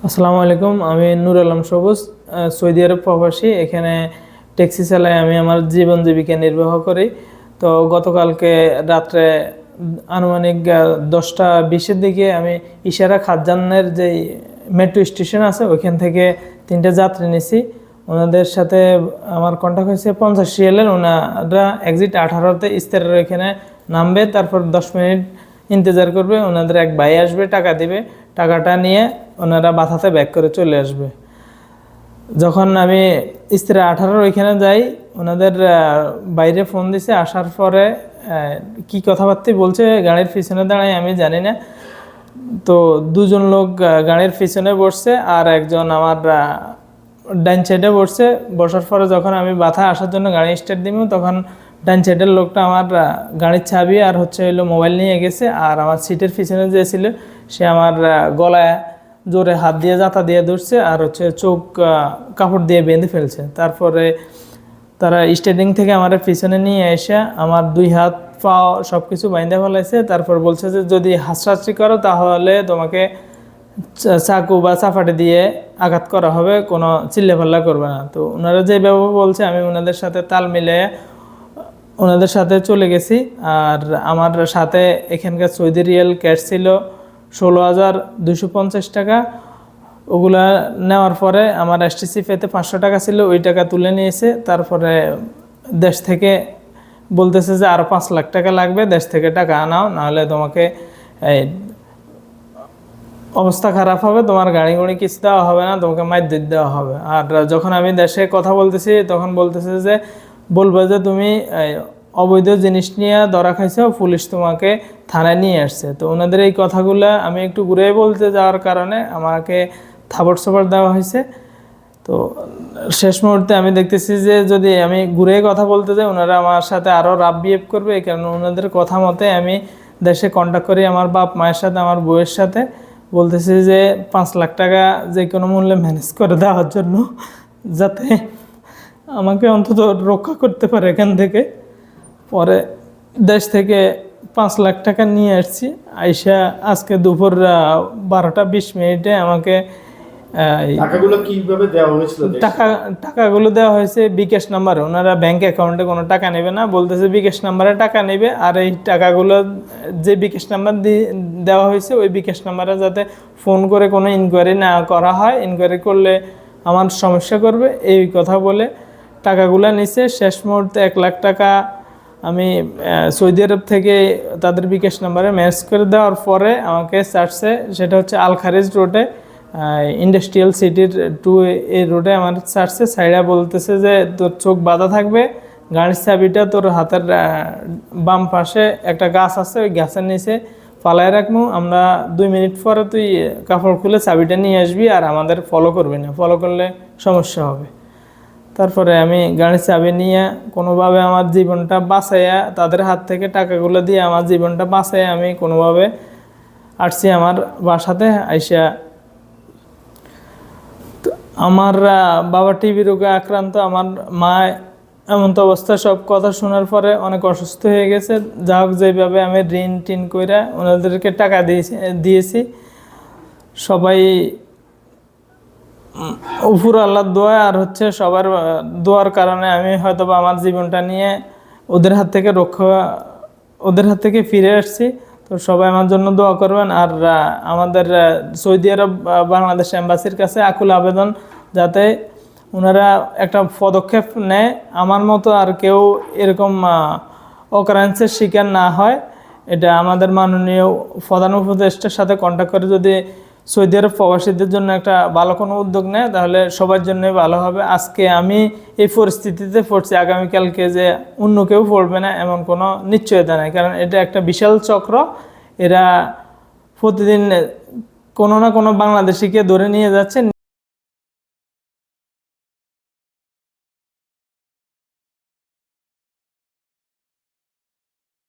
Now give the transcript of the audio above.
আসসালামু আলাইকুম। আমি নূর আলম সবুজ, সৌদি আরব প্রবাসী। এখানে ট্যাক্সি চালাই, আমি আমার জীবন জীবিকা নির্বাহ করি। তো গতকালকে রাত্রে আনুমানিক 10টা 20-এর দিকে আমি ইশারা খাজানের যে মেট্রো স্টেশন আছে ওইখান থেকে 3টে যাত্রী নিছি। ওনাদের সাথে আমার কন্ট্যাক্ট হয়েছে 50 রিয়ালের। ওনারা এক্সিট 18-তে ইস্তারের এখানে নামবে, তারপর 10 মিনিট ইন্তজার করবে। ওনাদের এক ভাই আসবে, টাকা দিবে, টাকাটা নিয়ে ওনারা বাসাতে ব্যাক করে চলে আসবে। যখন আমি ইস্তারা 18-র ওইখানে যাই, ওনাদের বাইরে ফোন দিছে। আসার পরে কি কথাবার্তা বলছে গাড়ির পিছনে দাঁড়াই আমি জানি না। তো দুজন লোক গাড়ির পিছনে বসছে আর একজন আমার ডাইন সাইডে বসছে। বসার পরে যখন আমি বাথায় আসার জন্য গাড়ি স্টার্ট দিব, তখন ডাইন সাইডের লোকটা আমার গাড়ির চাবি আর হলো মোবাইল নিয়ে গেছে। আর আমার সিটের পিছনে যে ছিল সে আমার গলায় জোরে হাত দিয়ে জাতা দিয়ে ধরছে আর চোখ কাপড় দিয়ে বেঁধে ফেলছে। তারপরে তারা স্টেডিং থেকে আমার পিছনে নিয়ে এসে আমার 2 হাত পা সব কিছু বাইন্ধে ফেলাইছে। তারপর বলছে যে যদি হাসরাহাসি করো তাহলে তোমাকে চাকু বা চাপাটি দিয়ে আঘাত করা হবে, কোনো চিল্লাপাল্লা করবে না। তো ওনারা যেভাবে বলছে আমি ওনাদের সাথে তাল মিলে ওনাদের সাথে চলে গেছি। আর আমার সাথে এখানকার সৌদি রিয়াল ক্যাশ ছিল 16,250 টাকা। ওগুলা নেওয়ার পরে আমার এসটিসি পেতে 500 টাকা ছিল, ওই টাকা তুলে নিয়েছে। তারপরে দেশ থেকে বলতেছে যে আরও 5 লাখ টাকা লাগবে, দেশ থেকে টাকা আনাও, নাহলে তোমাকে এই অবস্থা খারাপ হবে, তোমার গাড়ি কিছু দেওয়া হবে না, তোমাকে মাইর দেওয়া হবে। আর যখন আমি দেশে কথা বলতেছি তখন বলতেছে যে বলবে যে তুমি অবৈধ জিনিস নিয়ে ধরা খাইছো, পুলিশ তোমাকে থানায় নিয়ে আসছে। তো ওনাদের এই কথাগুলো আমি একটু ঘুরে বলতে যাওয়ার কারণে আমাকে থাবড় সাপড় দেওয়া হয়েছে। তো শেষ মুহূর্তে আমি দেখতেছি যে যদি আমি ঘুরে কথা বলতে যাই ওনারা আমার সাথে আরও রাফ বিহেভ করবে। এই কারণে ওনাদের কথা মতে আমি দেশে কন্ট্যাক্ট করি আমার বাপ মায়ের সাথে, আমার বউয়ের সাথে। বলতেছি যে 5 লাখ টাকা যে কোনো মূল্যে ম্যানেজ করে দেওয়ার জন্য, যাতে আমাকে অন্তত রক্ষা করতে পারে এখান থেকে। পরে দেশ থেকে 5 লাখ টাকা নিয়ে আসছি। আইসা আজকে দুপুর 12টা 20 মিনিটে আমাকে টাকাগুলো কিভাবে দেওয়া হয়েছিল? টাকাগুলো দেওয়া হয়েছে বিকাশ নাম্বারে। ওনারা ব্যাংক অ্যাকাউন্টে কোনো টাকা নেবে না, বলতেছে বিকাশ নাম্বারে টাকা নেবে। আর এই টাকাগুলো যে বিকাশ নাম্বার দেওয়া হয়েছে ওই বিকাশ নাম্বারে যাতে ফোন করে কোনো ইনকোয়ারি না করা হয়, ইনকোয়ারি করলে আমার সমস্যা করবে, এই কথা বলে টাকাগুলো নিছে। শেষ মুহূর্তে 1 লাখ টাকা আমি সৌদি আরব থেকে তাদের বিকাশ নাম্বারে ম্যানেজ করে দেওয়ার পরে আমাকে ছাড়ছে। সেটা আল খারিজ রোডে, ইন্ডাস্ট্রিয়াল সিটির 2 এই রোডে আমার ছাড়ছে। সাইডা বলতেছে যে তোর চোখ বাঁধা থাকবে, গাড়ির চাবিটা তোর হাতের বাম পাশে একটা গাছ আছে, ওই গাছের নিচে ফালায় রাখবো, আমরা 2 মিনিট পরে তুই কাপড় খুলে চাবিটা নিয়ে আসবি, আর আমাদের ফলো করবি না, ফলো করলে সমস্যা হবে। তারপরে আমি গাড়ির চাবি নিয়ে কোনোভাবে আমার জীবনটা বাঁচাইয়া, তাদের হাত থেকে টাকাগুলো দিয়ে আমার জীবনটা বাঁচাইয়া আমি কোনোভাবে আসছি আমার বাসাতে। আইসা আমার বাবা টিবি রোগে আক্রান্ত, আমার মা এমন তো অবস্থা। সব কথা শোনার পরে অনেক অসুস্থ হয়ে গেছে। যা হোক, যেভাবে আমি ঋণ টিন কইরা ওনাদেরকে টাকা দিয়েছি। সবাই উপর আল্লাহর দোয়া আর সবার দোয়ার কারণে আমি হয়তোবা আমার জীবনটা নিয়ে ওদের হাত থেকে ফিরে আসছি। তো সবাই আমার জন্য দোয়া করবেন। আর আমাদের সৌদি আরব বাংলাদেশ এম্বাসির কাছে আকুল আবেদন, যাতে ওনারা একটা পদক্ষেপ নেয়, আমার মতো আর কেউ এরকম অকারেন্সের শিকার না হয়। এটা আমাদের মাননীয় প্রধান উপদেষ্টার সাথে কন্ট্যাক্ট করে যদি সৌদি আরব প্রবাসীদের জন্য একটা ভালো কোনো উদ্যোগ নেয় তাহলে সবার জন্যই ভালো হবে। আজকে আমি এই পরিস্থিতিতে পড়ছি, আগামীকালকে যে অন্য কেউ পড়বে না এমন কোনো নিশ্চয়তা নেই, কারণ এটা একটা বিশাল চক্র। এরা প্রতিদিন কোনো না কোনো বাংলাদেশিকে ধরে নিয়ে যাচ্ছে।